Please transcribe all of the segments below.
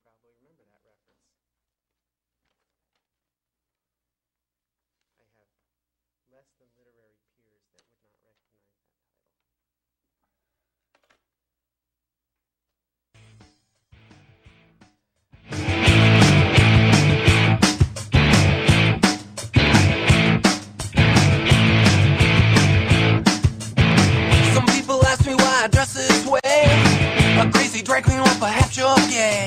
probably remember that reference. I have less than literary peers that would not recognize that title. Some people ask me why I dress this way. A crazy drag queen or perhaps you're gay.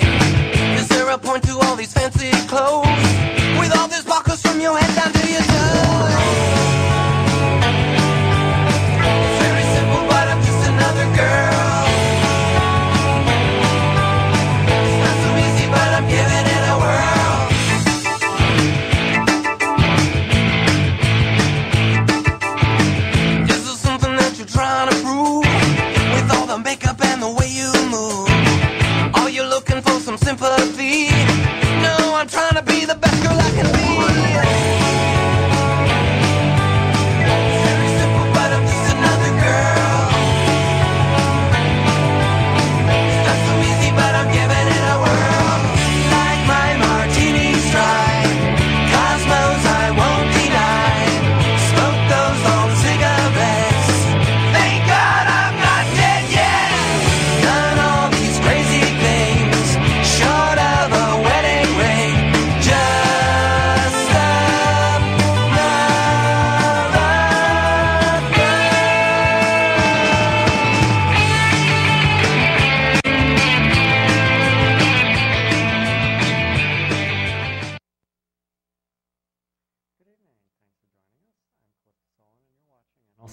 Is there a point to all these fancy clothes? With all these buckles from your head down to your toes. It's very simple, but I'm just another girl. It's not so easy, but I'm giving it a whirl. Is there something that you're trying to prove? With all the makeup and the way you move, are you looking for some sympathy? No, I'm trying to be the best girl I can be. It's very simple, but I'm just another girl. It's not so easy, but I'm giving it a whirl. Like my martini stripe, cosmos I won't deny. Smoke those long cigarettes. Thank God I'm not dead yet. Done all these crazy things, short of a wedding ring. Just another girl.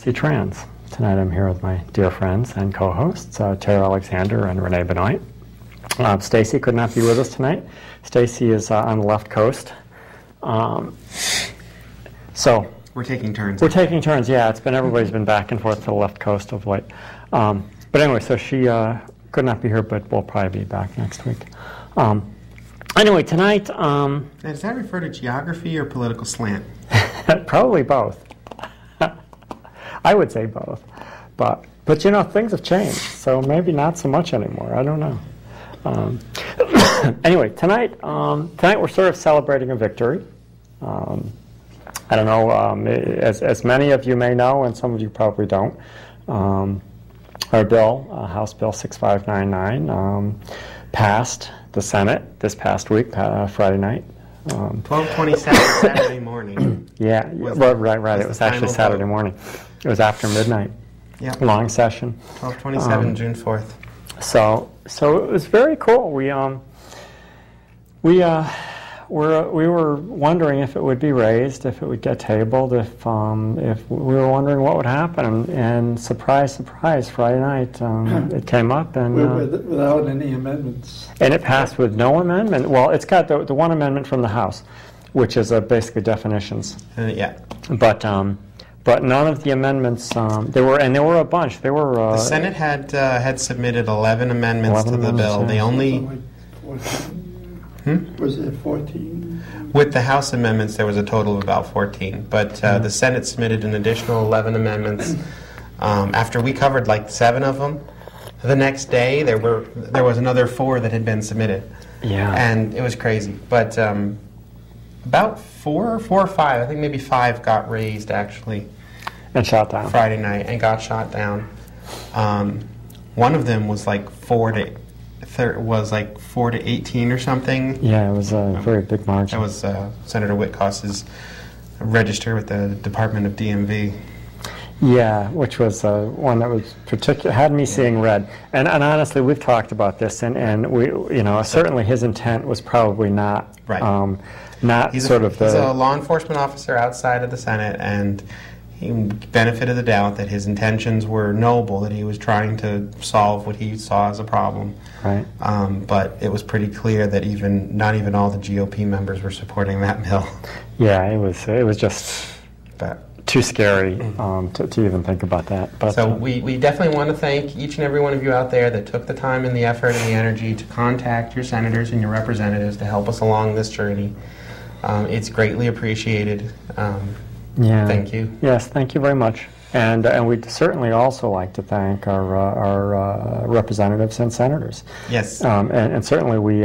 nlcTrans. Tonight I'm here with my dear friends and co-hosts, Tara Alexander and Renee Benoit. Stacy could not be with us tonight. Stacy is on the left coast. So We're taking turns. we're taking turns, yeah. Everybody's been back and forth to the left coast of late. But anyway, so she could not be here, but we'll probably be back next week. Anyway, tonight, Now, does that refer to geography or political slant? probably both. I would say both. But you know, things have changed, so maybe not so much anymore. I don't know. Anyway, tonight we're sort of celebrating a victory. I don't know, as many of you may know, and some of you probably don't, our bill, House Bill 6599, passed the Senate this past week, Friday night. 12:27 Saturday morning. Yeah, right. It was actually Saturday morning. It was after midnight. Yeah. Long session. 12:27 June 4th. So it was very cool. We were wondering if it would be raised, if it would get tabled, if we were wondering what would happen, and surprise, Friday night it came up and without any amendments. And it passed with no amendment. Well, it's got the one amendment from the House, which is basically definitions. Yeah. But none of the amendments. There were a bunch. There were. The Senate had submitted 11 amendments to the bill. Yeah. They only. Like 14. Was it 14? With the House amendments, there was a total of about 14. But the Senate submitted an additional 11 amendments. After we covered like 7 of them, the next day there was another 4 that had been submitted. Yeah. And it was crazy. But about 4 or 5, I think maybe 5 got raised actually. And shot down. Friday night and got shot down. One of them was like 4 to 18 or something. Yeah, it was a very big margin. That was Senator Witkoss's register with the Department of DMV. Yeah, which was one that was had me seeing red. And honestly, we've talked about this, and we, certainly his intent was probably not Right. He's a law enforcement officer outside of the Senate, and he benefit of the doubt that his intentions were noble, that he was trying to solve what he saw as a problem. Right. But it was pretty clear that not even all the GOP members were supporting that bill. Yeah, it was just too scary to even think about that. But, so we definitely want to thank each and every one of you out there that took the time and the effort and the energy to contact your senators and your representatives to help us along this journey. It's greatly appreciated. Yeah. Thank you. Yes, thank you very much. And we'd certainly also like to thank our representatives and senators. Yes. And certainly we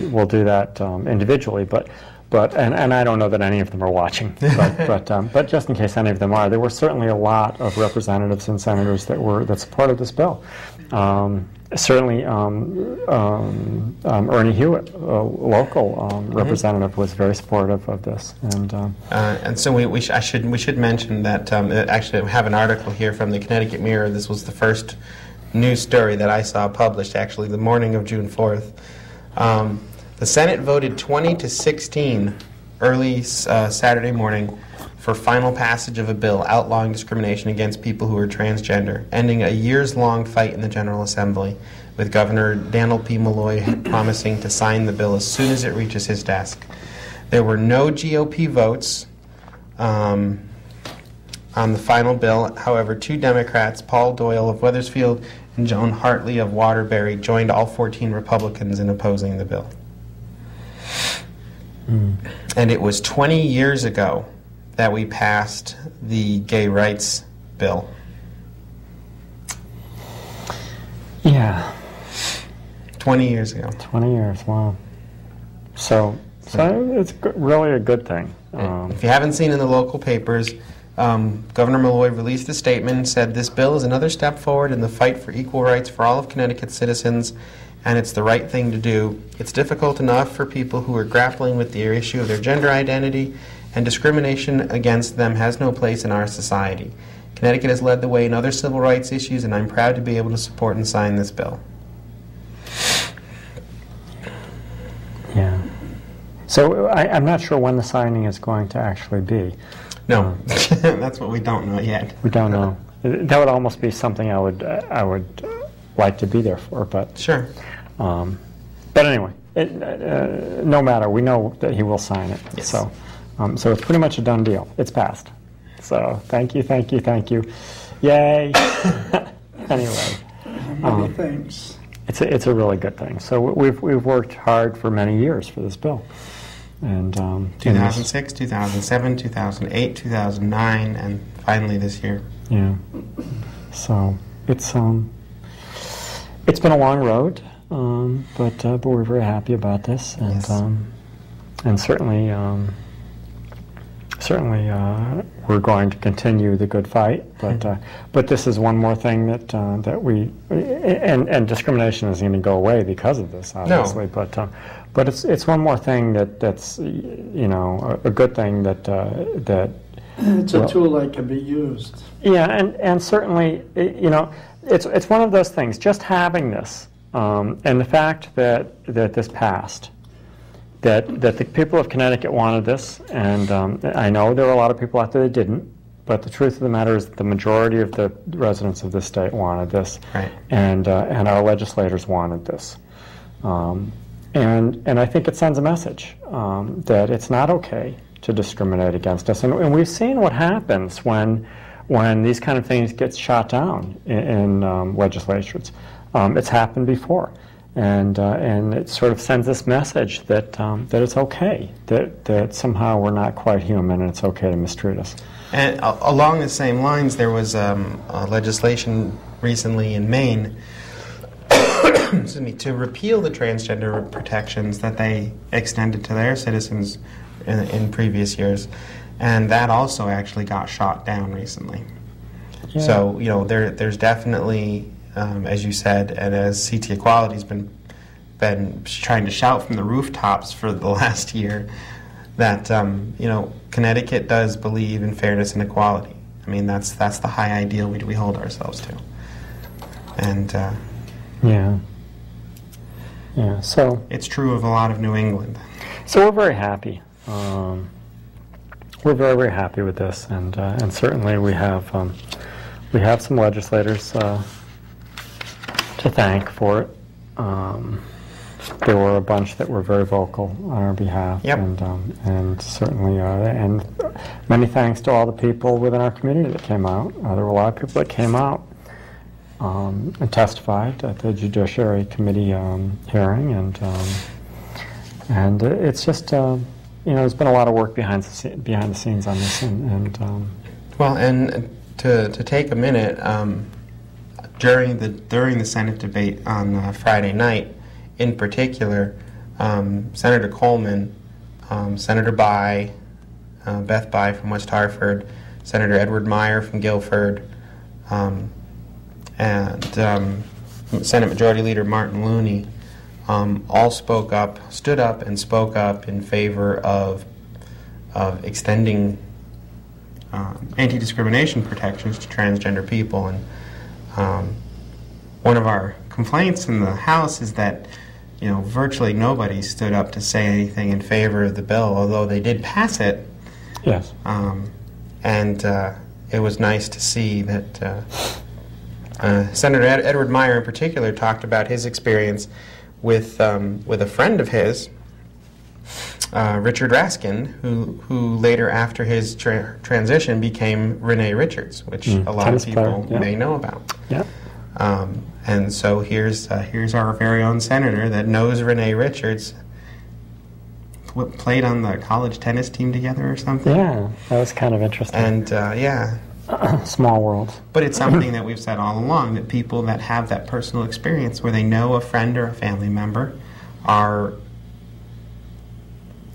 will do that individually, but I don't know that any of them are watching, but just in case any of them are, there were certainly a lot of representatives and senators that supported this bill. Certainly, Ernie Hewitt, a local representative, was very supportive of this, and so we should mention that actually I have an article here from the Connecticut Mirror. This was the first news story that I saw published actually the morning of June 4th. The Senate voted 20-16 early Saturday morning for final passage of a bill outlawing discrimination against people who are transgender, ending a years-long fight in the General Assembly, with Governor Daniel P. Malloy promising to sign the bill as soon as it reaches his desk. There were no GOP votes on the final bill. However, 2 Democrats, Paul Doyle of Wethersfield and Joan Hartley of Waterbury, joined all 14 Republicans in opposing the bill. And it was 20 years ago that we passed the gay rights bill. Yeah. 20 years ago. 20 years, wow. So it's really a good thing. If you haven't seen in the local papers, Governor Malloy released a statement and said, "This bill is another step forward in the fight for equal rights for all of Connecticut's citizens, and it's the right thing to do. It's difficult enough for people who are grappling with the issue of their gender identity, and discrimination against them has no place in our society. Connecticut has led the way in other civil rights issues, and I'm proud to be able to support and sign this bill." Yeah. So I'm not sure when the signing is going to actually be. No, that's what we don't know yet. We don't know. That would almost be something I would like to be there for, but sure. But anyway, no matter, we know that he will sign it. Yes. So it's pretty much a done deal. It's passed. So thank you. Yay! Anyway, Many thanks. it's a really good thing. So we've worked hard for many years for this bill, and 2006, 2007, 2008, 2009, and finally this year. Yeah. So it's been a long road, but we're very happy about this, and Yes. And certainly we're going to continue the good fight. But this is one more thing that we and discrimination isn't going to go away because of this, obviously. No. But it's one more thing that's a good thing that. It's a tool that can be used. Yeah, and certainly, it's one of those things. Just having this, and the fact that this passed, that the people of Connecticut wanted this, and I know there were a lot of people out there that didn't, but the truth of the matter is that the majority of the residents of this state wanted this, right. and our legislators wanted this. And I think it sends a message that it's not okay to discriminate against us. And we've seen what happens when these kind of things get shot down in legislatures. It's happened before. And it sort of sends this message that it's okay, that somehow we're not quite human and it's okay to mistreat us. And along the same lines, there was legislation recently in Maine excuse me, to repeal the transgender protections that they extended to their citizens in previous years, and that also actually got shot down recently. Yeah. So there's definitely, as you said, and as CT Equality's been trying to shout from the rooftops for the last year, that Connecticut does believe in fairness and equality. I mean, that's the high ideal we hold ourselves to, and yeah. So it's true of a lot of New England. So we're very happy. We're very, very happy with this, and certainly we have some legislators to thank for it. There were a bunch that were very vocal on our behalf, yep. and certainly and many thanks to all the people within our community that came out. There were a lot of people that came out and testified at the Judiciary Committee hearing, and it's just there's been a lot of work behind the scenes on this, and well, and to take a minute during the Senate debate on Friday night, in particular, Senator Coleman, Senator Beth By from West Hartford, Senator Edward Meyer from Guilford, and Senate Majority Leader Martin Looney all stood up and spoke up in favor of extending anti-discrimination protections to transgender people. And one of our complaints in the House is that virtually nobody stood up to say anything in favor of the bill, although they did pass it. Yes. And it was nice to see that Senator Edward Meyer in particular talked about his experience with a friend of his, Richard Raskin, who later, after his transition, became Renee Richards, which a lot of people may know about. Yeah. And so here's our very own senator that knows Renee Richards. Played on the college tennis team together or something. Yeah, that was kind of interesting. And yeah. Small world. But it's something that we've said all along, that people that have that personal experience where they know a friend or a family member are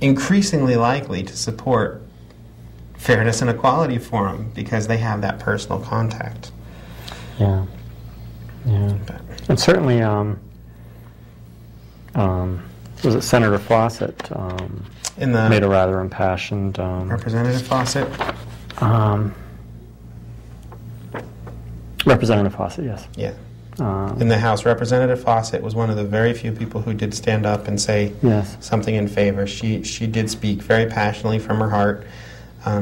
increasingly likely to support fairness and equality for them because they have that personal contact. Yeah. Yeah. And certainly, was it Senator Fawcett made a rather impassioned... Representative Fawcett? Representative Fawcett, yes. Yeah. In the House, Representative Fawcett was one of the very few people who did stand up and say something in favor. She did speak very passionately from her heart.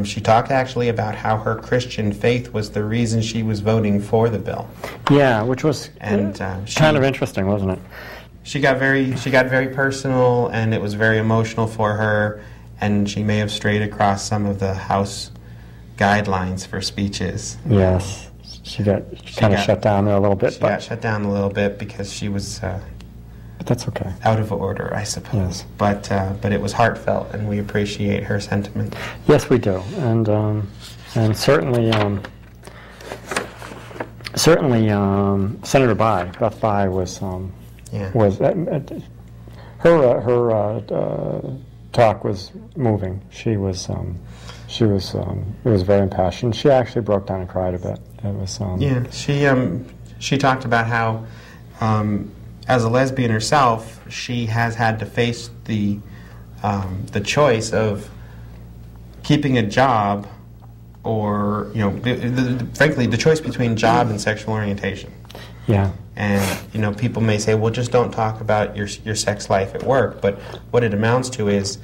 She talked actually about how her Christian faith was the reason she was voting for the bill. Yeah, which was kind of interesting, wasn't it? She got very personal, and it was very emotional for her, and she may have strayed across some of the House guidelines for speeches. Yes. She got shut down there a little bit. She got shut down a little bit because she was but that's okay. Out of order, I suppose. Yes. But it was heartfelt, and we appreciate her sentiment. Yes, we do. And certainly Senator Beth By was her talk was moving. It was very impassioned. She actually broke down and cried a bit. It was she talked about how as a lesbian herself, she has had to face the choice of keeping a job, or frankly, the choice between job and sexual orientation. Yeah. And people may say, well, just don't talk about your sex life at work. But what it amounts to is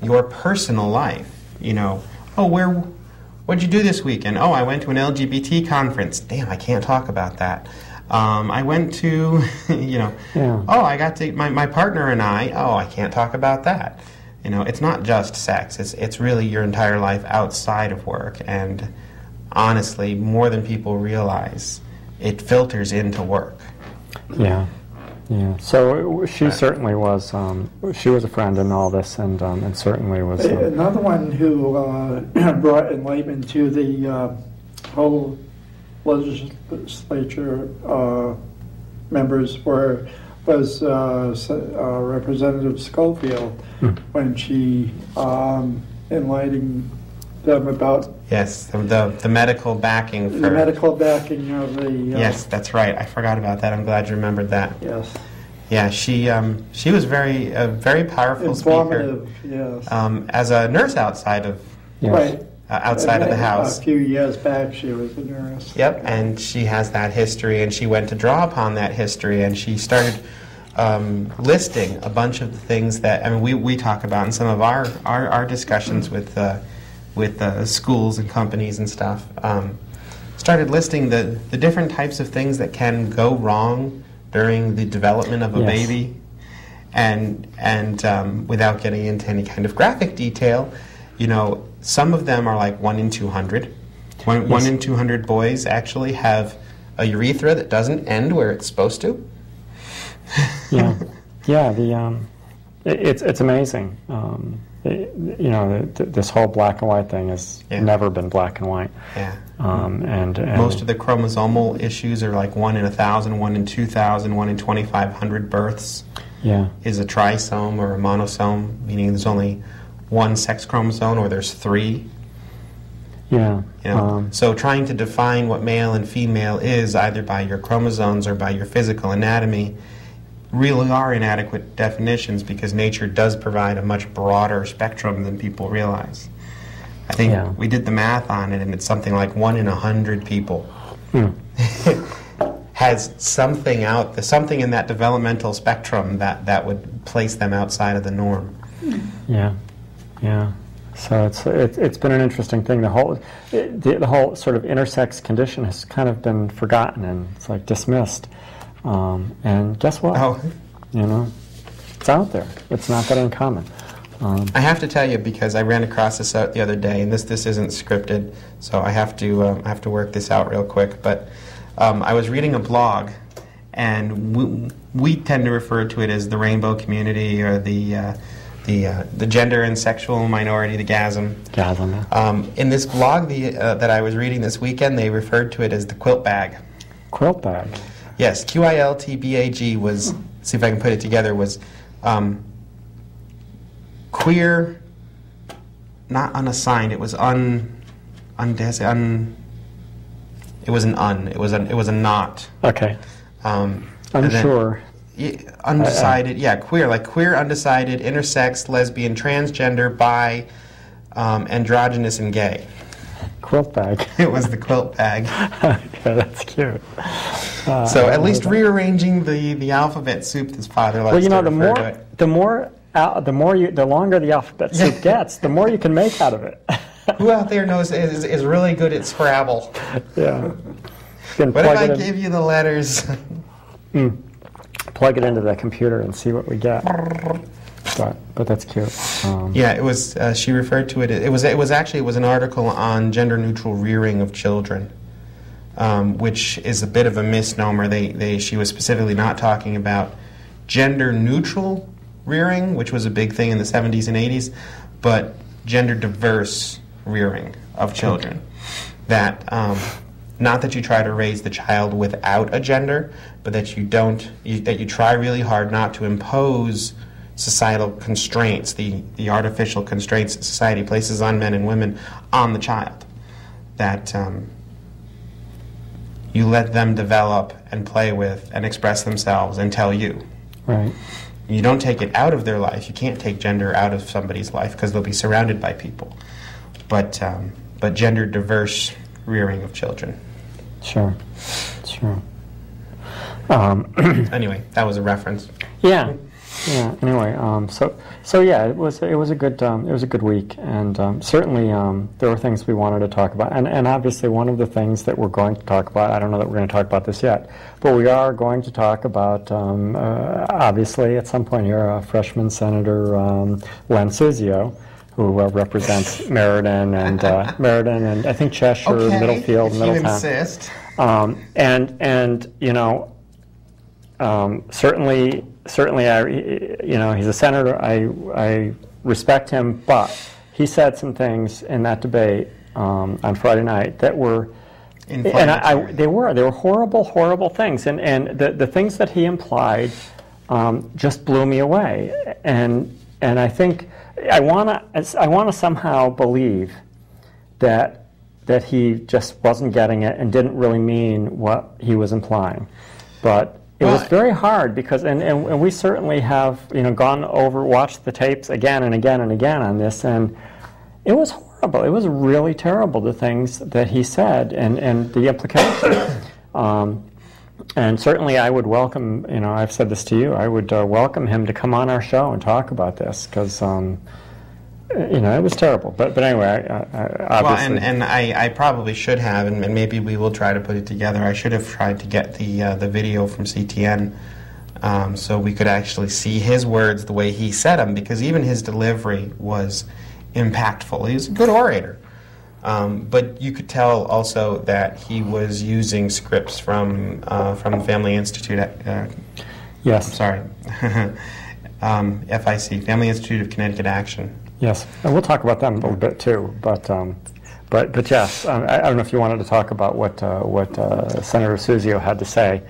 your personal life. What'd you do this weekend? Oh, I went to an LGBT conference. Damn, I can't talk about that. I went to, oh, I got to, my partner and I can't talk about that. It's not just sex. It's really your entire life outside of work. And honestly, more than people realize, it filters into work. Yeah. Yeah. So she certainly was, she was a friend in all this, and certainly was... Another one who brought enlightenment to the whole legislature members was Representative Schofield, when she enlightened them about... Yes, the medical backing for... The medical backing of the... yes, that's right. I forgot about that. I'm glad you remembered that. Yes. Yeah, she was a very powerful Informative, speaker. Yes. As a nurse outside of... Yes. Right. Outside of the House. A few years back, she was a nurse. Yep, and she has that history, and she went to draw upon that history, and she started listing a bunch of the things that we talk about in some of our discussions with schools and companies and stuff. Started listing the different types of things that can go wrong during the development of a baby, and without getting into any kind of graphic detail, some of them are like 1 in 200. One in 200 boys actually have a urethra that doesn't end where it's supposed to. Yeah. It's amazing. this whole black and white thing has never been black and white. Yeah. And most of the chromosomal issues are like 1 in 1,000, 1 in 2,000, 1 in 2,500 births. Yeah. Is a trisome or a monosome, meaning there's only one sex chromosome or there's 3. Yeah. So trying to define what male and female is either by your chromosomes or by your physical anatomy really are inadequate definitions, because nature does provide a much broader spectrum than people realize. I think we did the math on it, and it's something like 1 in 100 people has something in that developmental spectrum that would place them outside of the norm. Yeah. So it's been an interesting thing. The whole sort of intersex condition has kind of been forgotten, and it's like dismissed. And guess what? Oh. It's out there. It's not that uncommon. I have to tell you, because I ran across this out the other day, and this isn't scripted, so I have to work this out real quick. But I was reading a blog, and we tend to refer to it as the rainbow community, or the gender and sexual minority, the GASM. GASM. In this blog that I was reading this weekend, they referred to it as the quilt bag. Quilt bag. Yes, QILTBAG was, see if I can put it together, was queer, not unassigned. It was it was a not. Okay. Unsure. Undecided, queer, like queer, undecided, intersex, lesbian, transgender, bi, androgynous, and gay. Quilt bag. It was the quilt bag. Yeah, that's cute. So at least rearranging the alphabet soup this father likes to refer to it. The longer the alphabet soup gets, the more you can make out of it. Who out there knows is really good at Scrabble? Yeah. What if I give you the letters? Plug it into the computer and see what we get. But that's cute. It was. She referred to it. It was an article on gender-neutral rearing of children, which is a bit of a misnomer. She was specifically not talking about gender-neutral rearing, which was a big thing in the 70s and 80s, but gender-diverse rearing of children. That not that you try to raise the child without a gender, but that you try really hard not to impose societal constraints, the artificial constraints that society places on men and women, on the child. That you let them develop and play with and express themselves and tell you. Right. You don't take it out of their life. You can't take gender out of somebody's life because they'll be surrounded by people. But gender diverse rearing of children. Sure. Anyway, that was a reference. Yeah. Anyway, it was a good week, and certainly there were things we wanted to talk about, and obviously one of the things that we're going to talk about, I don't know that we're going to talk about this yet, but we are going to talk about obviously at some point here freshman Senator Len Sizio, who represents Meriden and I think Cheshire, okay, Middlefield, if Middletown. You insist. Certainly, he's a senator. I respect him, but he said some things in that debate on Friday night that were, they were horrible things, and the things that he implied just blew me away, and I think I want to somehow believe that he just wasn't getting it and didn't really mean what he was implying, but. It was very hard because, and we certainly have, watched the tapes again and again and again on this, and it was horrible. It was really terrible, the things that he said and the implications. And certainly I would welcome, I've said this to you, I would welcome him to come on our show and talk about this because, it was terrible. But anyway, obviously. Well, and I probably should have, and maybe we will try to put it together. I should have tried to get the video from CTN so we could actually see his words the way he said them, because even his delivery was impactful. He was a good orator. But you could tell also that he was using scripts from the Family Institute. Yes. Sorry. FIC, Family Institute of Connecticut Action. Yes, and we'll talk about them a little bit too. But yes, I don't know if you wanted to talk about what Senator Suzio had to say.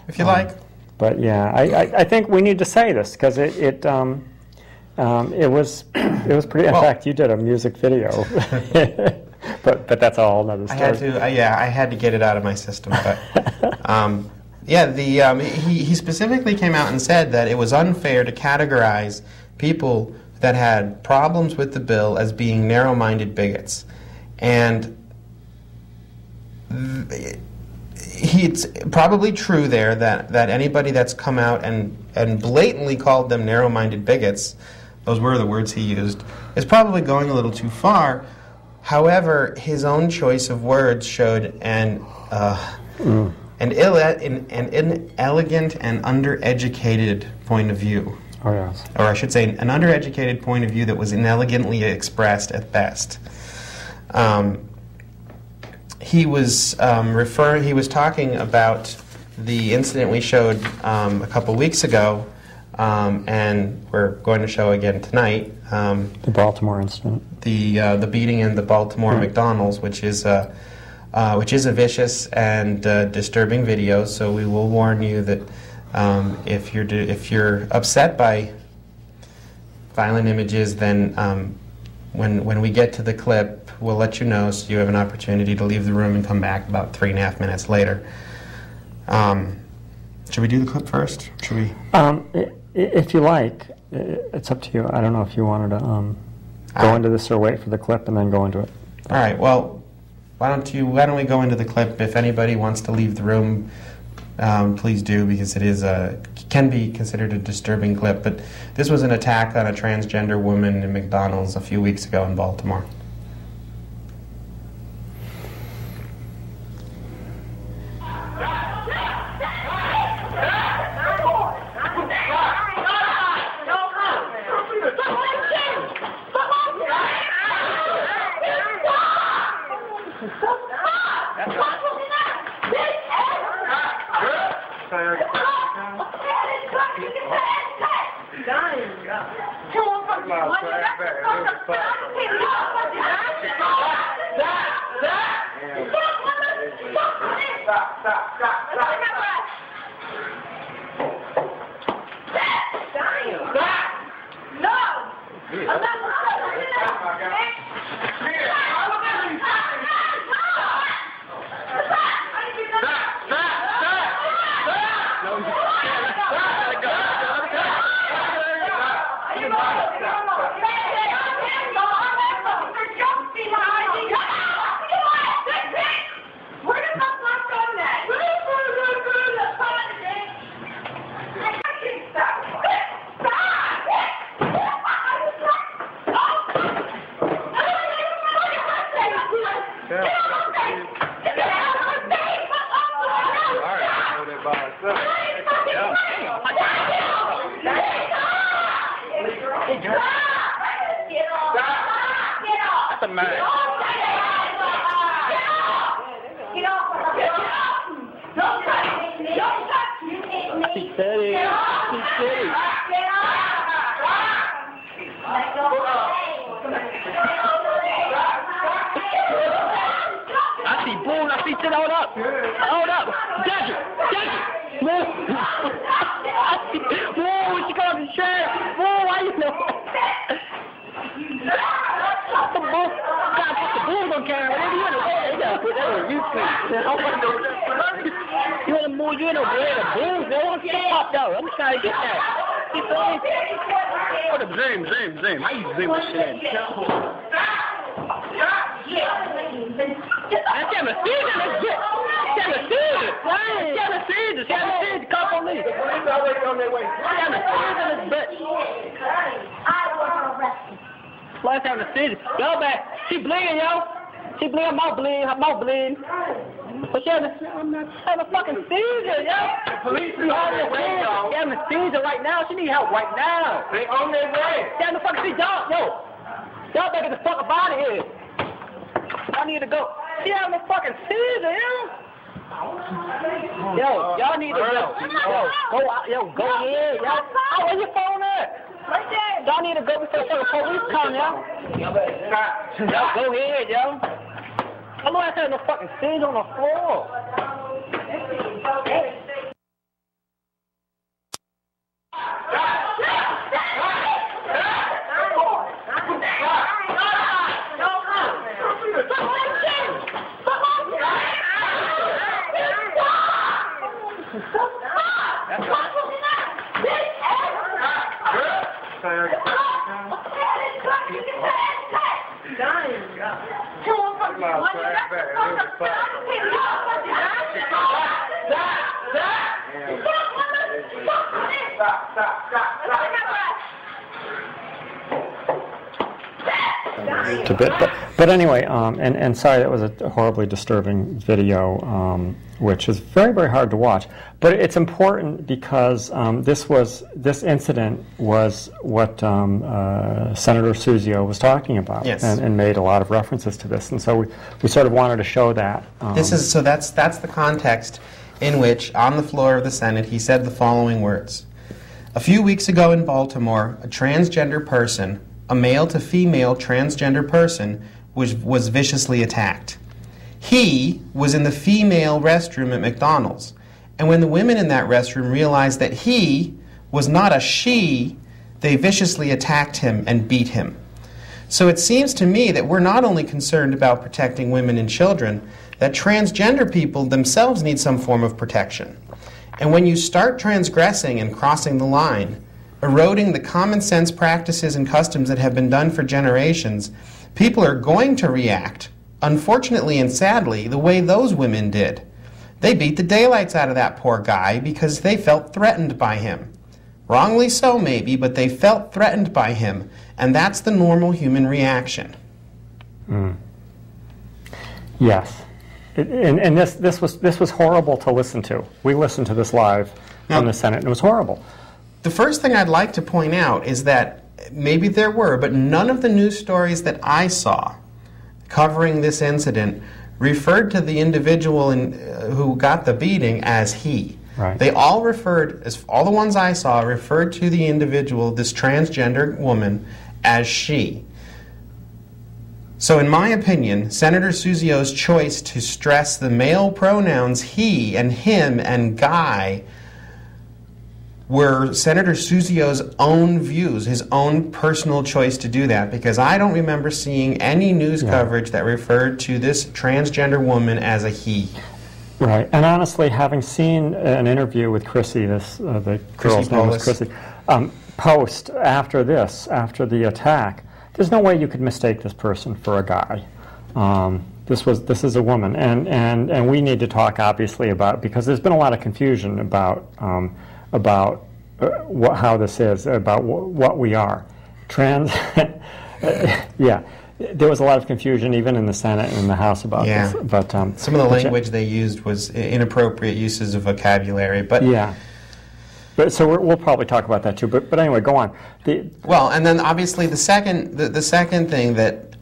If you like. But yeah, I think we need to say this because it was pretty. In fact, you did a music video, but that's a whole other story. I had to get it out of my system. But he specifically came out and said that it was unfair to categorize people that had problems with the bill as being narrow-minded bigots, and it's probably true there that anybody that's come out and blatantly called them narrow-minded bigots, those were the words he used, is probably going a little too far. However, his own choice of words showed an inelegant and undereducated point of view. Oh, yes. Or I should say, an undereducated point of view that was inelegantly expressed at best. He was talking about the incident we showed a couple weeks ago, and we're going to show again tonight. The Baltimore incident. The beating in the Baltimore McDonald's, which is a vicious and disturbing video. So we will warn you that if you're upset by violent images, then when we get to the clip, we'll let you know, so you have an opportunity to leave the room and come back about 3.5 minutes later. Should we do the clip first? Should we? If you like, it's up to you. I don't know if you wanted to go into this or wait for the clip and then go into it. All right. Well, why don't we go into the clip? If anybody wants to leave the room, please do, because it can be considered a disturbing clip. But this was an attack on a transgender woman in McDonald's a few weeks ago in Baltimore. Go back. She bleeding, yo. She bleeding. I'm out bleeding. But she having a fucking seizure, yo. Police be having a seizure. She having a seizure right now. She need help right now. They on their way. She having a fucking seizure. Y'all better get the fuck up out of here. I need to go. She having a fucking seizure, yo. Y'all need to go. Go in, yo. Oh, where your phone at? Right there. Y'all need to go before the police come, yo. Yo, go ahead, yo. I'm not having no fucking stage on the floor. But anyway, and sorry, that was a horribly disturbing video, which is very, very hard to watch. But it's important because this incident was what Senator Suzio was talking about, yes, and made a lot of references to this, and so we sort of wanted to show that. That's the context in which, on the floor of the Senate, he said the following words: "A few weeks ago in Baltimore, a transgender person, a male to female transgender person, was viciously attacked. He was in the female restroom at McDonald's, and when the women in that restroom realized that he was not a she, they viciously attacked him and beat him." So it seems to me that we're not only concerned about protecting women and children, that transgender people themselves need some form of protection. And when you start transgressing and crossing the line, eroding the common sense practices and customs that have been done for generations, people are going to react, unfortunately and sadly, the way those women did. They beat the daylights out of that poor guy because they felt threatened by him. Wrongly so, maybe, but they felt threatened by him, and that's the normal human reaction. Yes. And this was horrible to listen to. We listened to this live in the Senate, and it was horrible. The first thing I'd like to point out is that maybe there were, but none of the news stories that I saw covering this incident referred to the individual who got the beating as he. Right. They all referred, all the ones I saw, referred to the individual, this transgender woman, as she. So in my opinion, Senator Suzio's choice to stress the male pronouns he and him and guy were Senator Suzio's own views, his own personal choice to do that, because I don't remember seeing any news coverage that referred to this transgender woman as a he. Right, and honestly, having seen an interview with Chrissy, the girl's name was Chrissy, post after the attack, there's no way you could mistake this person for a guy. This is a woman, and we need to talk obviously about, because there's been a lot of confusion about how this is, about what we are. Yeah. There was a lot of confusion even in the Senate and in the House about this. But some of the language they used was inappropriate uses of vocabulary. But yeah. But so we'll probably talk about that too. But anyway, go on. Well, and then obviously the second thing that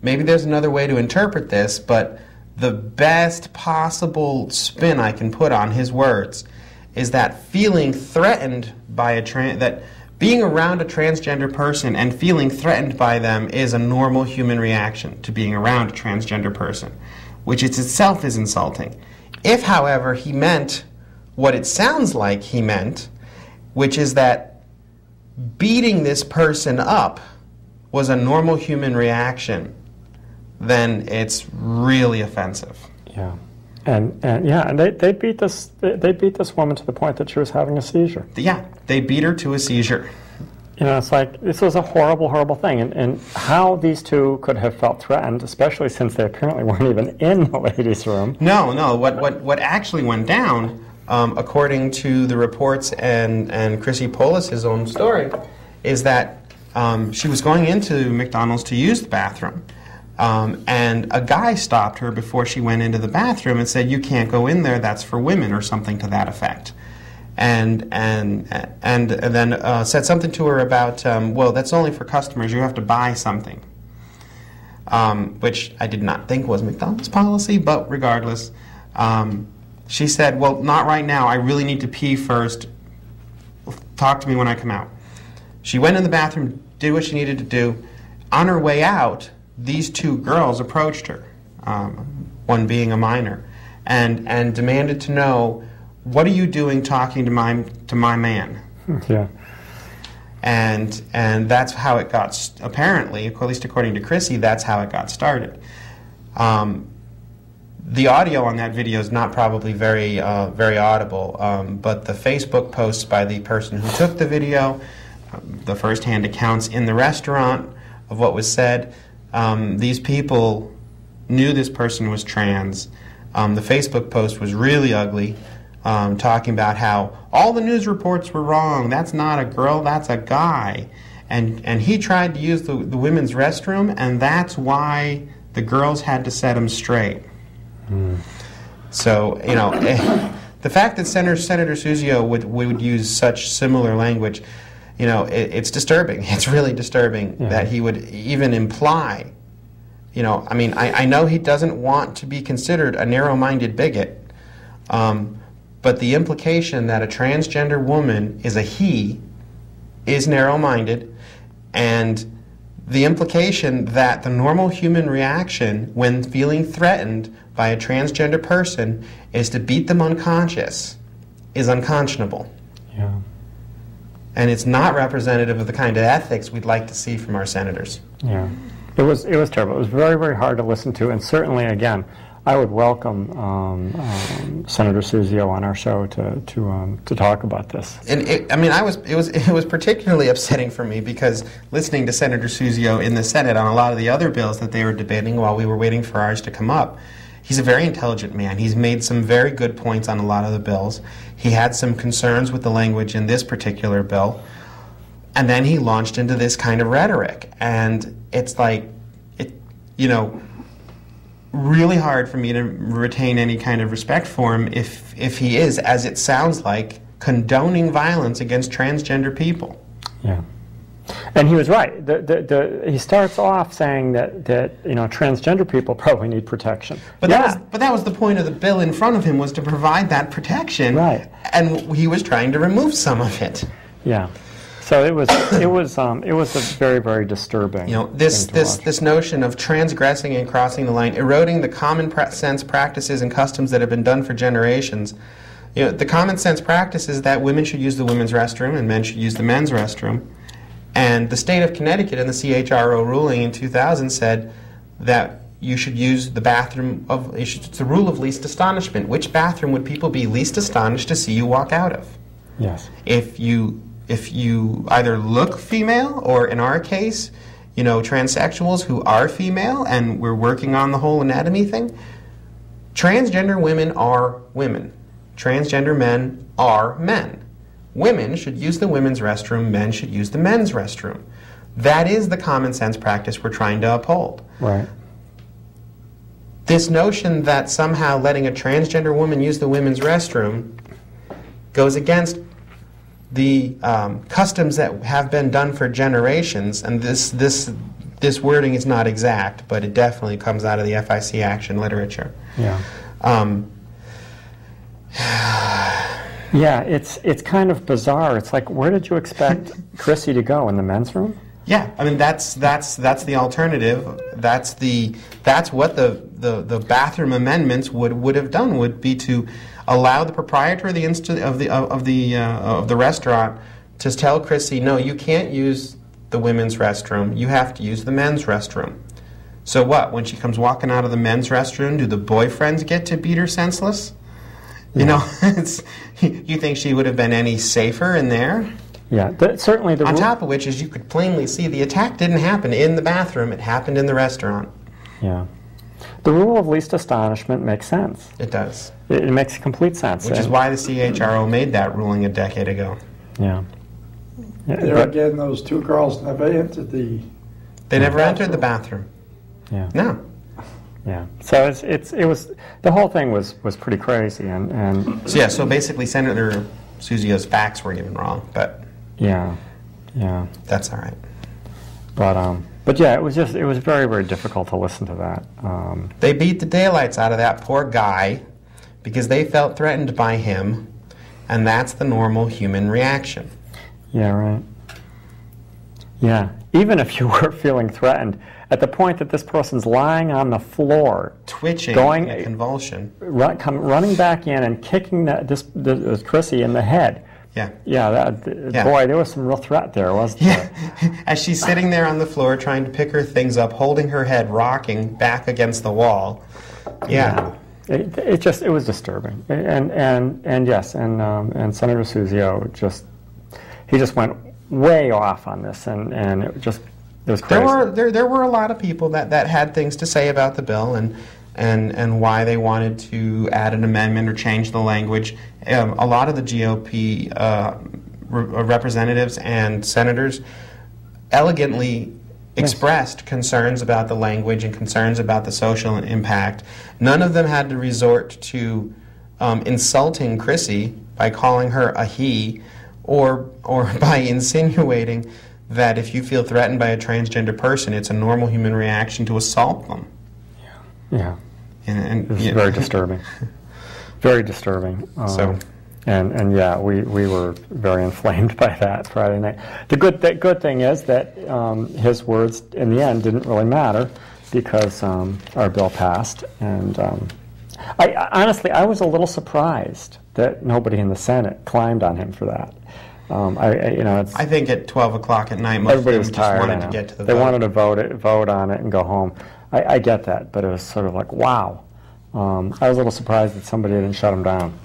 maybe there's another way to interpret this, but the best possible spin I can put on his words is that feeling threatened by that being around a transgender person and feeling threatened by them is a normal human reaction to being around a transgender person, which itself is insulting. If, however, he meant what it sounds like he meant, which is that beating this person up was a normal human reaction, then it's really offensive. Yeah. And they beat this woman to the point that she was having a seizure. Yeah, they beat her to a seizure. You know, it's like, this was a horrible, horrible thing. And how these two could have felt threatened, especially since they apparently weren't even in the ladies' room. No. What actually went down, according to the reports and Chrissy Polis's own story, is that she was going into McDonald's to use the bathroom. And a guy stopped her before she went into the bathroom and said, "You can't go in there, that's for women," or something to that effect. And then said something to her about, well, that's only for customers, you have to buy something. Which I did not think was McDonald's policy, but regardless. She said, "Well, not right now, I really need to pee first. Talk to me when I come out." She went in the bathroom, did what she needed to do. On her way out, these two girls approached her, one being a minor, and demanded to know, what are you doing talking to my man? Yeah. And that's how it got, apparently, at least according to Chrissy, that's how it got started. The audio on that video is not probably very audible, but the Facebook posts by the person who took the video, the first-hand accounts in the restaurant of what was said, these people knew this person was trans. The Facebook post was really ugly, talking about how all the news reports were wrong. That's not a girl, that's a guy. And he tried to use the women's restroom, and that's why the girls had to set him straight. So, you know, the fact that Senator Suzio would use such similar language, you know, it's disturbing. It's really disturbing that he would even imply, you know, I mean, I know he doesn't want to be considered a narrow-minded bigot, but the implication that a transgender woman is a he is narrow-minded, and the implication that the normal human reaction when feeling threatened by a transgender person is to beat them unconscious is unconscionable. Yeah. And it's not representative of the kind of ethics we'd like to see from our senators. Yeah. It was terrible. It was very, very hard to listen to, and certainly, again, I would welcome Senator Suzio on our show to talk about this. And it was particularly upsetting for me because listening to Senator Suzio in the Senate on a lot of the other bills that they were debating while we were waiting for ours to come up, he's a very intelligent man. He's made some very good points on a lot of the bills. He had some concerns with the language in this particular bill, and then he launched into this kind of rhetoric. And it's like, you know, really hard for me to retain any kind of respect for him if he is, as it sounds like, condoning violence against transgender people. Yeah. And he was right. He starts off saying that you know, transgender people probably need protection. But that was the point of the bill in front of him, was to provide that protection. Right. And he was trying to remove some of it. Yeah. So it was a very, very disturbing. You know, this notion of transgressing and crossing the line, eroding the common sense practices and customs that have been done for generations. You know, the common sense practice is that women should use the women's restroom and men should use the men's restroom. And the state of Connecticut in the CHRO ruling in 2000 said that you should use the bathroom of, it's the rule of least astonishment. Which bathroom would people be least astonished to see you walk out of? Yes. If you either look female, or in our case, you know, transsexuals who are female, and we're working on the whole anatomy thing, transgender women are women. Transgender men are men. Women should use the women's restroom, men should use the men's restroom. That is the common sense practice we're trying to uphold. Right. This notion that somehow letting a transgender woman use the women's restroom goes against the customs that have been done for generations, and this wording is not exact, but it definitely comes out of the FIC action literature. Yeah. Yeah, it's kind of bizarre. It's like, where did you expect Chrissy to go, in the men's room? Yeah, I mean that's the alternative. That's what the bathroom amendments would have done, would be to allow the proprietor of the restaurant to tell Chrissy, no, you can't use the women's restroom. You have to use the men's restroom. So what? When she comes walking out of the men's restroom, do the boyfriends get to beat her senseless? You know, you think she would have been any safer in there? Yeah, certainly the on top of which, as you could plainly see, the attack didn't happen in the bathroom, it happened in the restaurant. Yeah. The rule of least astonishment makes sense. It does. It makes complete sense. Which is why the CHRO made that ruling a decade ago. Yeah. There again, those two girls never entered the... They never entered the bathroom. Yeah. No. Yeah. So it was the whole thing was pretty crazy, and so yeah. So basically, Senator Suzio's facts were given wrong, but yeah, that's all right. But yeah, it was very, very difficult to listen to that. They beat the daylights out of that poor guy because they felt threatened by him, and that's the normal human reaction. Yeah, right. Yeah, even if you were feeling threatened, at the point that this person's lying on the floor, Twitching going in a convulsion. running back in and kicking this Chrissy in the head. Yeah. Yeah, boy, there was some real threat there, wasn't there? As she's sitting there on the floor trying to pick her things up, holding her head, rocking back against the wall. Yeah. It was disturbing. And yes, and Senator Suzzio he just went way off on this, and it was crazy. There were a lot of people that had things to say about the bill and why they wanted to add an amendment or change the language. A lot of the GOP representatives and senators elegantly expressed concerns about the language and concerns about the social impact. None of them had to resort to insulting Chrissy by calling her a he, or by insinuating that if you feel threatened by a transgender person, it's a normal human reaction to assault them. Yeah. And it was very disturbing. Very disturbing. And yeah, we were very inflamed by that Friday night. The good thing is that his words in the end didn't really matter because our bill passed. And I honestly was a little surprised that nobody in the Senate climbed on him for that. I think at 12 o'clock at night, most of them just wanted to get to the vote. They wanted to vote on it and go home. I get that, but it was sort of like, wow. I was a little surprised that somebody didn't shut him down.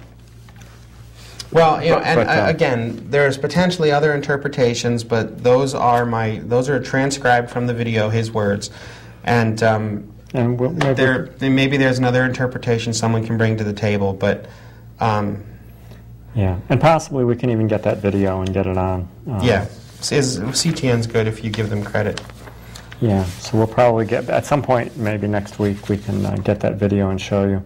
Well, again, there's potentially other interpretations, but those are transcribed from the video, his words, and maybe there's another interpretation someone can bring to the table, but. Yeah, and possibly we can even get that video and get it on. CTN's good if you give them credit. Yeah, so we'll probably get, at some point, maybe next week, we can get that video and show you.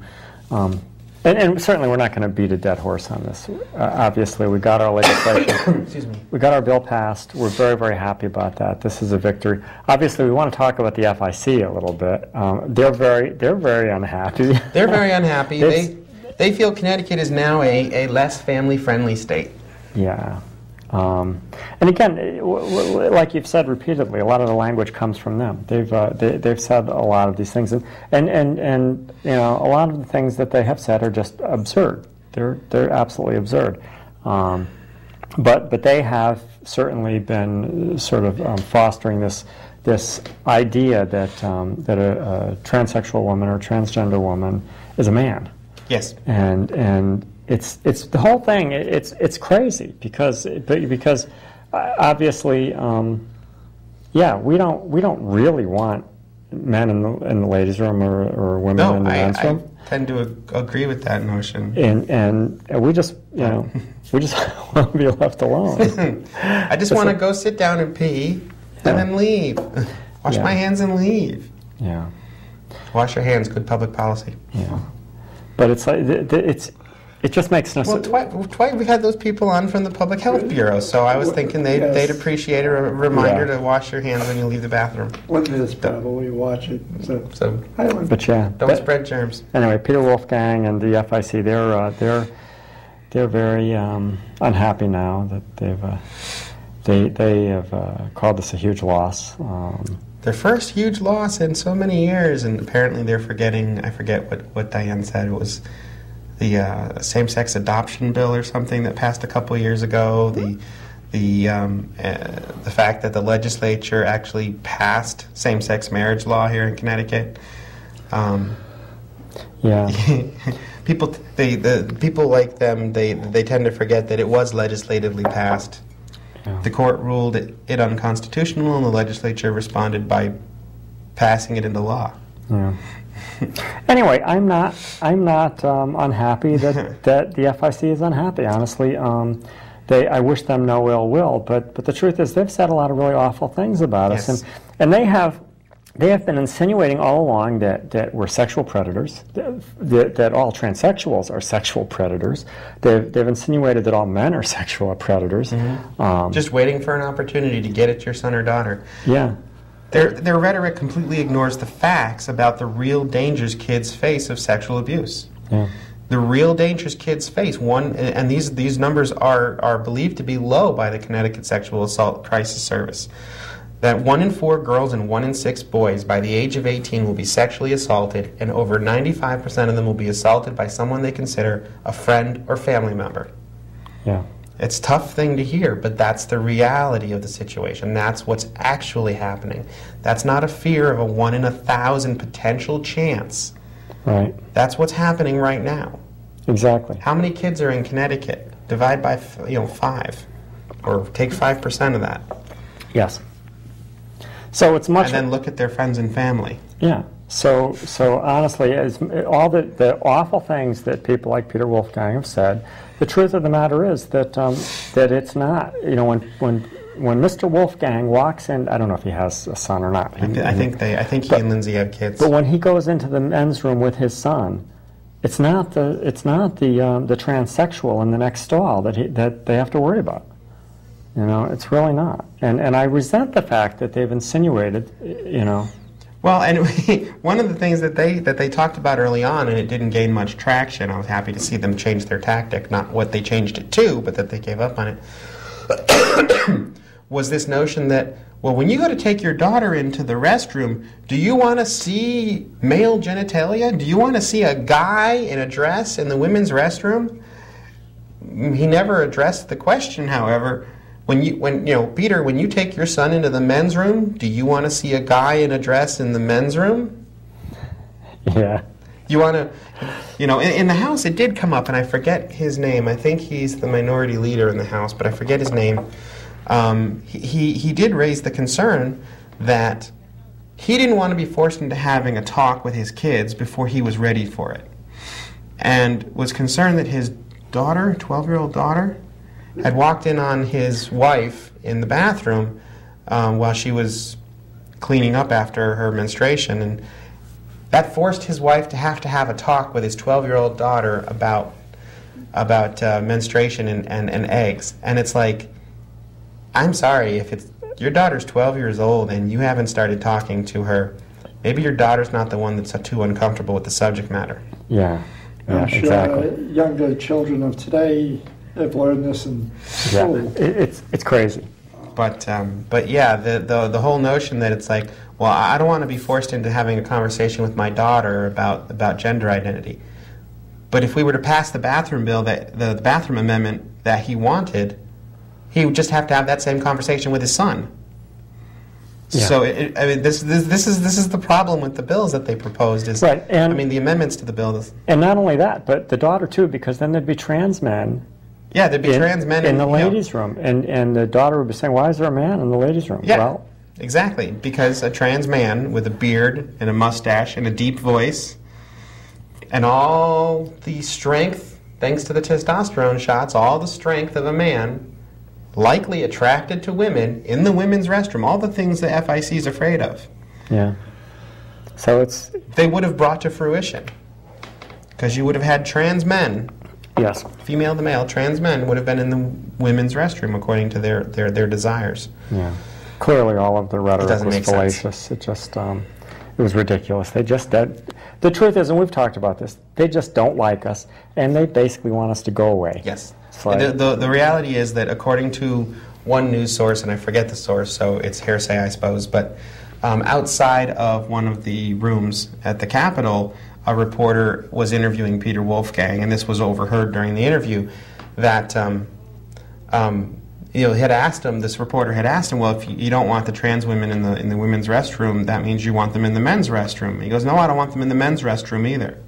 And certainly we're not going to beat a dead horse on this. Obviously, we got our legislation. Excuse me. We got our bill passed. We're very, very happy about that. This is a victory. Obviously, we want to talk about the FIC a little bit. They're very unhappy. They're very unhappy. They feel Connecticut is now a less family-friendly state. Yeah. And again, like you've said repeatedly, a lot of the language comes from them. They've said a lot of these things, and a lot of the things that they have said are just absurd. They're absolutely absurd. But they have certainly been sort of fostering this idea that a transsexual woman or a transgender woman is a man. Yes. And it's the whole thing. It's crazy because obviously, we don't really want men in the ladies' room or women in the men's room. I tend to agree with that notion. And we just want to be left alone. I just want to go sit down and pee and then leave. Wash my hands and leave. Yeah. Wash your hands. Good public policy. Yeah. But it's like it just makes no sense. Well, twice we had those people on from the Public Health Bureau, so I was thinking they'd appreciate a reminder to wash your hands when you leave the bathroom. One minute probably watch it. So don't spread germs. Anyway, Peter Wolfgang and the FIC, they're very unhappy now that they have called this a huge loss. Their first huge loss in so many years, and apparently they're forgetting, I forget what Diane said, it was the same-sex adoption bill or something that passed a couple years ago, the fact that the legislature actually passed same-sex marriage law here in Connecticut. People like them, they tend to forget that it was legislatively passed. Yeah. The court ruled it unconstitutional, and the legislature responded by passing it into law. Yeah. Anyway, I'm not unhappy that the FIC is unhappy. Honestly, I wish them no ill will. But the truth is, they've said a lot of really awful things about us, and they have been insinuating all along that we're sexual predators, that all transsexuals are sexual predators. They've insinuated that all men are sexual predators. Mm-hmm. Just waiting for an opportunity to get at your son or daughter. Yeah. Their rhetoric completely ignores the facts about the real dangers kids face of sexual abuse. Yeah. The real dangers kids face. And these numbers are believed to be low by the Connecticut Sexual Assault Crisis Service. that 1 in 4 girls and 1 in 6 boys by the age of 18 will be sexually assaulted, and over 95% of them will be assaulted by someone they consider a friend or family member. Yeah. It's a tough thing to hear, but that's the reality of the situation. That's what's actually happening. That's not a fear of a 1 in 1,000 potential chance. Right. That's what's happening right now. Exactly. How many kids are in Connecticut? Divide by 5, or take 5% of that. Yes. So it's much. And then look at their friends and family. Yeah. So honestly, as all the awful things that people like Peter Wolfgang have said, the truth of the matter is that that it's not. You know, when Mr. Wolfgang walks in, I don't know if he has a son or not. I think he and Lindsay have kids. But when he goes into the men's room with his son, it's not the transsexual in the next stall that they have to worry about. You know, it's really not. And I resent the fact that they've insinuated, you know. Well, and one of the things that they talked about early on, and it didn't gain much traction, I was happy to see them change their tactic, not what they changed it to, but that they gave up on it, was this notion that, well, when you go to take your daughter into the restroom, do you want to see male genitalia? Do you want to see a guy in a dress in the women's restroom? He never addressed the question, however. Peter, when you take your son into the men's room, do you want to see a guy in a dress in the men's room? Yeah. You want to, in the House it did come up, and I forget his name. I think he's the minority leader in the House, but I forget his name. He did raise the concern that he didn't want to be forced into having a talk with his kids before he was ready for it, and was concerned that his daughter, 12-year-old daughter, had walked in on his wife in the bathroom while she was cleaning up after her menstruation, and that forced his wife to have a talk with his 12-year-old daughter about menstruation and eggs. And it's like, I'm sorry, if your daughter's 12 years old and you haven't started talking to her, maybe your daughter's not the one that's too uncomfortable with the subject matter. Yeah, I'm sure exactly. Younger children of today have learned this in school. Yeah, it's crazy. But yeah, the whole notion that it's like, well, I don't want to be forced into having a conversation with my daughter about gender identity. But if we were to pass the bathroom bill, the bathroom amendment that he wanted, he would just have to have that same conversation with his son. Yeah. So this is the problem with the bills that they proposed. Is right, and the amendments to the bill. And not only that, but the daughter too, because then there'd be trans men. Yeah, there'd be trans men in the ladies' room, and the daughter would be saying, "Why is there a man in the ladies' room?" Yeah, well, exactly, because a trans man with a beard and a mustache and a deep voice, and all the strength, thanks to the testosterone shots, all the strength of a man, likely attracted to women in the women's restroom, all the things the FIC is afraid of. Yeah. So they would have brought to fruition, because you would have had trans men. Yes. Female to male, trans men would have been in the women's restroom according to their desires. Yeah. Clearly all of the rhetoric was fallacious. Sense. It just, it was ridiculous. The truth is, and we've talked about this, they just don't like us, and they basically want us to go away. Yes. Like, the reality is that according to one news source, and I forget the source, so it's hearsay, I suppose, but outside of one of the rooms at the Capitol, a reporter was interviewing Peter Wolfgang, and this was overheard during the interview, that this reporter had asked him, well, if you don't want the trans women in the women's restroom, that means you want them in the men's restroom. He goes, no, I don't want them in the men's restroom either.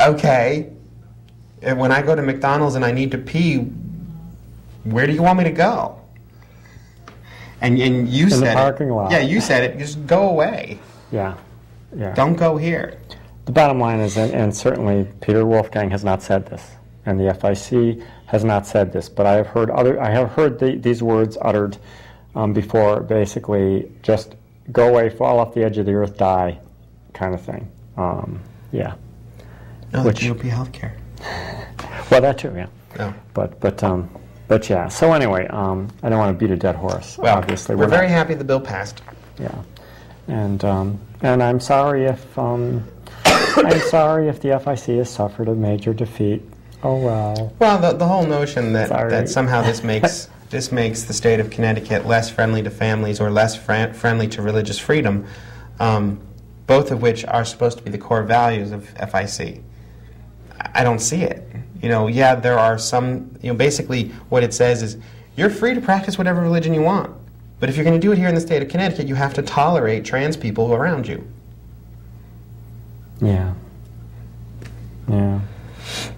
Okay, and when I go to McDonald's and I need to pee, where do you want me to go? And you said in the parking lot. Yeah, you said it. Just go away. Yeah. Yeah. Don't go here. The bottom line is, and certainly Peter Wolfgang has not said this, and the FIC has not said this, but I have heard these words uttered before, basically, just go away, fall off the edge of the earth, die, kind of thing. Yeah. No, the GOP healthcare. Well, that too, yeah. No. But yeah. So anyway, I don't want to beat a dead horse. Well, obviously, we're very happy the bill passed. Yeah. And I'm sorry if the FIC has suffered a major defeat. Oh well. Well, the whole notion that somehow this makes this makes the state of Connecticut less friendly to families or less friendly to religious freedom, both of which are supposed to be the core values of FIC. I don't see it. Yeah, there are some, basically what it says is you're free to practice whatever religion you want, but if you're going to do it here in the state of Connecticut, you have to tolerate trans people around you. Yeah. Yeah.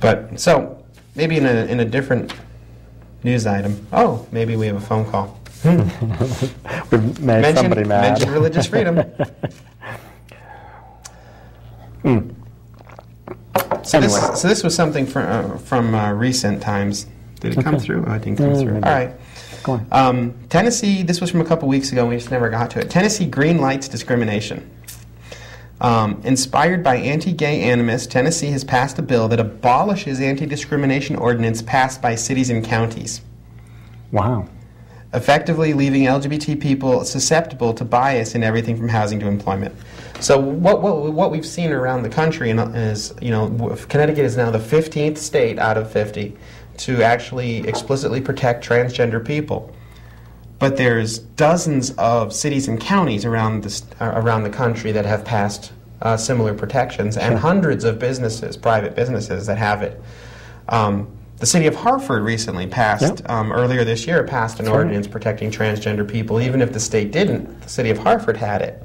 But, so, maybe in a different news item. Oh, maybe we have a phone call. We've made somebody mad. Mention religious freedom. So, Anyway. this was something from recent times. Did it come through? Oh, it didn't come through. maybe. All right. Go on. Tennessee, this was from a couple weeks ago, we just never got to it. Tennessee green lights discrimination. Inspired by anti-gay animus, Tennessee has passed a bill that abolishes anti-discrimination ordinance passed by cities and counties, Wow. effectively leaving LGBT people susceptible to bias in everything from housing to employment. So what we've seen around the country is, Connecticut is now the 15th state out of 50 to actually explicitly protect transgender people. But there's dozens of cities and counties around the country that have passed similar protections, and hundreds of businesses, private businesses, that have it. The city of Hartford recently passed, earlier this year, passed an ordinance protecting transgender people. Even if the state didn't, the city of Hartford had it.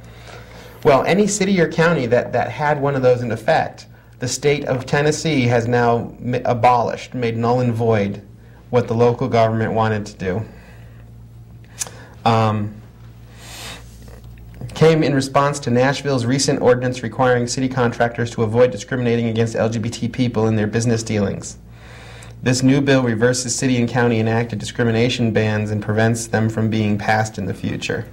Well, any city or county that had one of those in effect, the state of Tennessee has now abolished, made null and void what the local government wanted to do. Came in response to Nashville's recent ordinance requiring city contractors to avoid discriminating against LGBT people in their business dealings. This new bill reverses city and county enacted discrimination bans and prevents them from being passed in the future.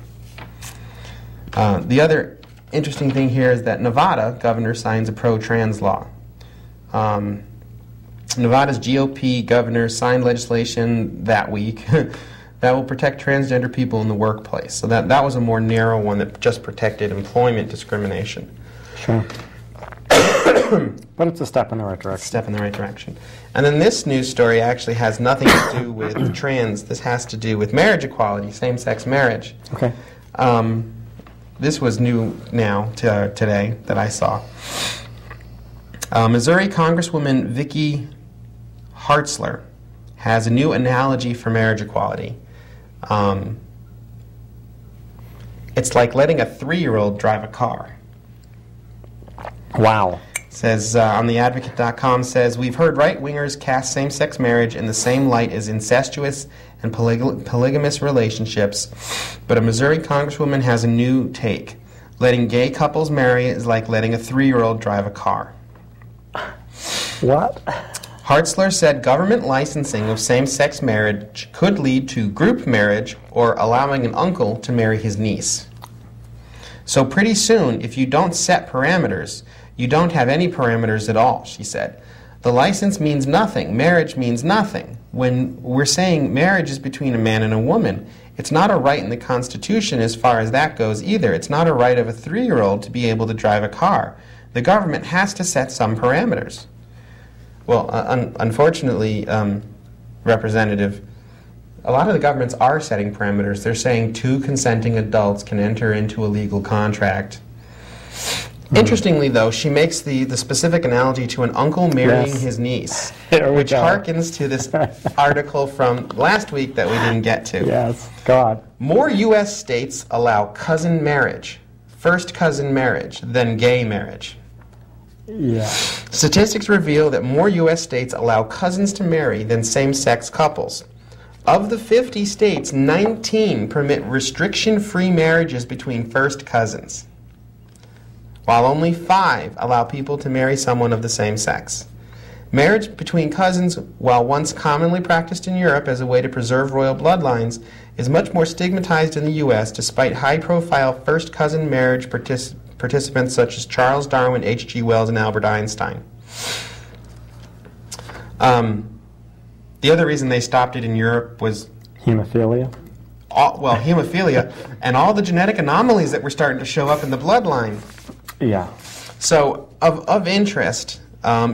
The other interesting thing here is that Nevada governor signs a pro-trans law. Nevada's GOP governor signed legislation that week that will protect transgender people in the workplace. So that was a more narrow one that just protected employment discrimination. Sure. But it's a step in the right direction. Step in the right direction. And then this news story actually has nothing to do with trans. This has to do with marriage equality, same-sex marriage. Okay. This was new now today that I saw. Missouri Congresswoman Vicky Hartzler has a new analogy for marriage equality. It's like letting a 3-year-old drive a car. Wow. Says on theadvocate.com, says, we've heard right-wingers cast same-sex marriage in the same light as incestuous and polygamous relationships, but a Missouri congresswoman has a new take. Letting gay couples marry is like letting a 3-year-old drive a car. What? Hartzler said government licensing of same-sex marriage could lead to group marriage or allowing an uncle to marry his niece. So pretty soon, if you don't set parameters, you don't have any parameters at all, she said. The license means nothing. Marriage means nothing. When we're saying marriage is between a man and a woman, it's not a right in the Constitution as far as that goes either. It's not a right of a 3-year-old to be able to drive a car. The government has to set some parameters. Well, unfortunately, Representative, a lot of the governments are setting parameters. They're saying 2 consenting adults can enter into a legal contract. Interestingly, though, she makes the specific analogy to an uncle marrying his niece, which harkens to this article from last week that we didn't get to. Yes, God. More U.S. states allow cousin marriage, first cousin marriage, than gay marriage. Yeah. Statistics reveal that more U.S. states allow cousins to marry than same-sex couples. Of the 50 states, 19 permit restriction-free marriages between first cousins, while only 5 allow people to marry someone of the same sex. Marriage between cousins, while once commonly practiced in Europe as a way to preserve royal bloodlines, is much more stigmatized in the U.S. despite high-profile first cousin marriage participants such as Charles Darwin, H.G. Wells, and Albert Einstein. The other reason they stopped it in Europe was Hemophilia? Hemophilia and all the genetic anomalies that were starting to show up in the bloodline. Yeah. So, of interest,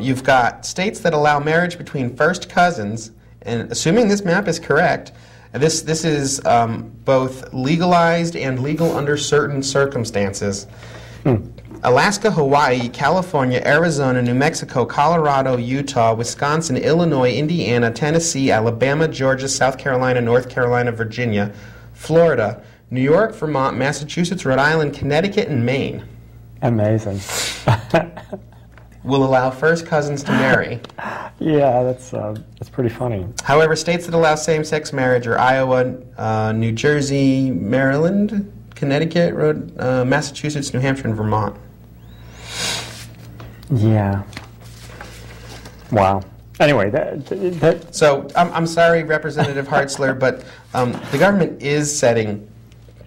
you've got states that allow marriage between first cousins, and assuming this map is correct, This is both legalized and legal under certain circumstances. Alaska, Hawaii, California, Arizona, New Mexico, Colorado, Utah, Wisconsin, Illinois, Indiana, Tennessee, Alabama, Georgia, South Carolina, North Carolina, Virginia, Florida, New York, Vermont, Massachusetts, Rhode Island, Connecticut, and Maine. Amazing. Will allow first cousins to marry. Yeah, that's pretty funny. However, states that allow same-sex marriage are Iowa, New Jersey, Maryland, Connecticut, Massachusetts, New Hampshire, and Vermont. Yeah. Wow. Anyway, So I'm sorry, Representative Hartzler, but the government is setting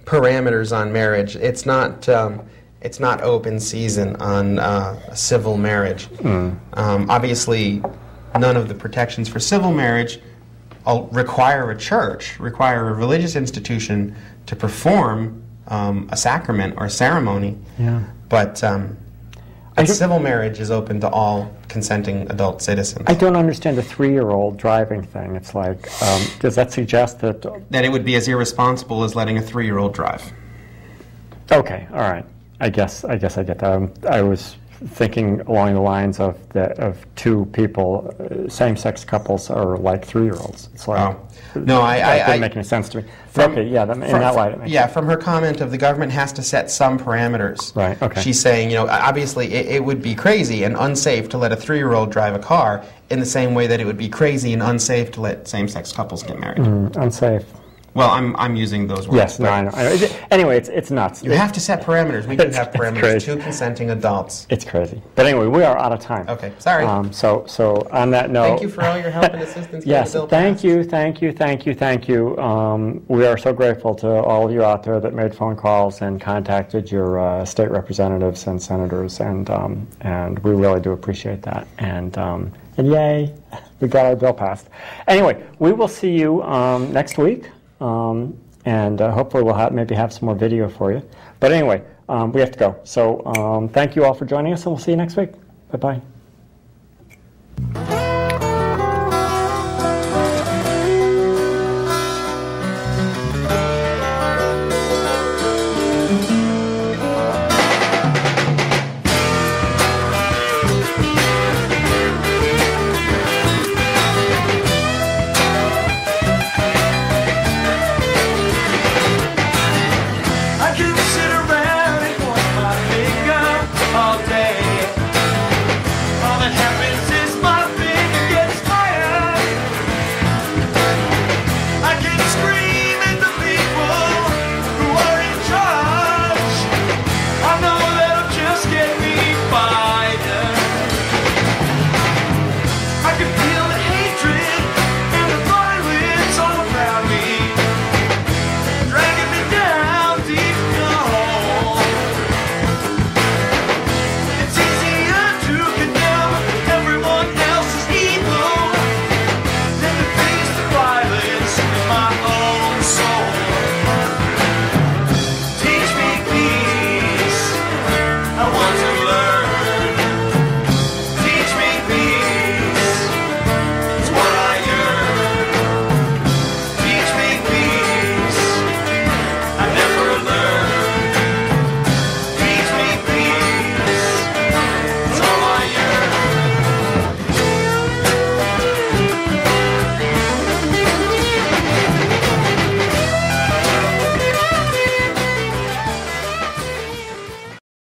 parameters on marriage. It's not open season on civil marriage. Obviously, none of the protections for civil marriage require a church, require a religious institution to perform a sacrament or a ceremony. Yeah. But civil marriage is open to all consenting adult citizens. I don't understand the 3-year-old driving thing. It's like, does that suggest that That it would be as irresponsible as letting a 3-year-old drive. Okay, all right. I guess I get that. I was thinking along the lines of two people, same-sex couples are like 3-year-olds. It's like, no, that didn't make any sense to me. Okay, yeah, in that light, it makes sense. From her comment of the government has to set some parameters. Right. Okay. She's saying, obviously it would be crazy and unsafe to let a 3-year-old drive a car in the same way that it would be crazy and unsafe to let same-sex couples get married. Unsafe. Well, I'm using those words. Yes, no, I know. Anyway, it's nuts. You have to set parameters. We do have parameters. Two consenting adults. It's crazy. But anyway, we are out of time. Okay, sorry. So on that note, thank you for all your help and assistance. Yes, thank you. We are so grateful to all of you out there that made phone calls and contacted your state representatives and senators, and we really do appreciate that. And yay, we got our bill passed. Anyway, we will see you next week. And hopefully we'll maybe have some more video for you. But anyway, we have to go. So thank you all for joining us, and we'll see you next week. Bye-bye.